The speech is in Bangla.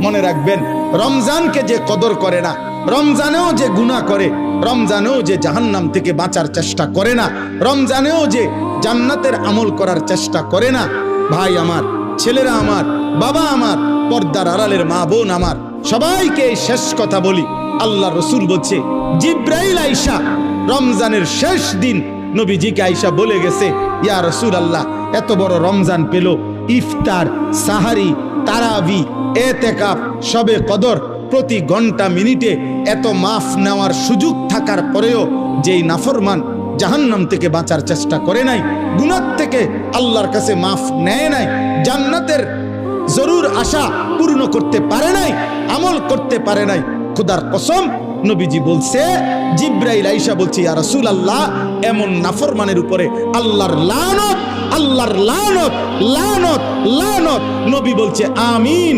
মনে রাখবেন, রমজানকে যে কদর করে না, রমজানেও যে গুনাহ করে, রমজানেও যে জাহান্নাম থেকে বাঁচার চেষ্টা করে না, রমজানেও যে জান্নাতের আমল করার চেষ্টা করে না, ভাই আমার, ছেলেরা আমার, বাবা আমার, পর্দার আড়ালের মা বোন আমার, সবাইকে এই শেষ কথা বলি। আল্লাহ রসুল বলছে, জিব্রাইল আইসা রমজানের শেষ দিন নবীজিকে আইসা বলে গেছে, ইয়া রাসূলুল্লাহ, এত বড় রমজান পেল, ইফতার, সাহারি, তারাবি, এতেকাফ, শবে কদর, প্রতি ঘন্টা মিনিটে এত মাফ নেওয়ার সুযোগ থাকার পরেও যেই নাফরমান জাহান্নাম থেকে বাঁচার চেষ্টা করে নাই, গুনাহ থেকে আল্লাহর কাছে মাফ নেয় নাই, জান্নাতের জরুর আশা পূর্ণ করতে পারে নাই, আমল করতে পারে নাই, খোদার কসম নবীজি বলছে, জিব্রাইল আইসা বলছে, ইয়া রাসূলুল্লাহ, এমন নাফরমানের উপরে আল্লাহর লানত, আল্লাহর লানত, লানত, লানত। নবী বলছে আমিন।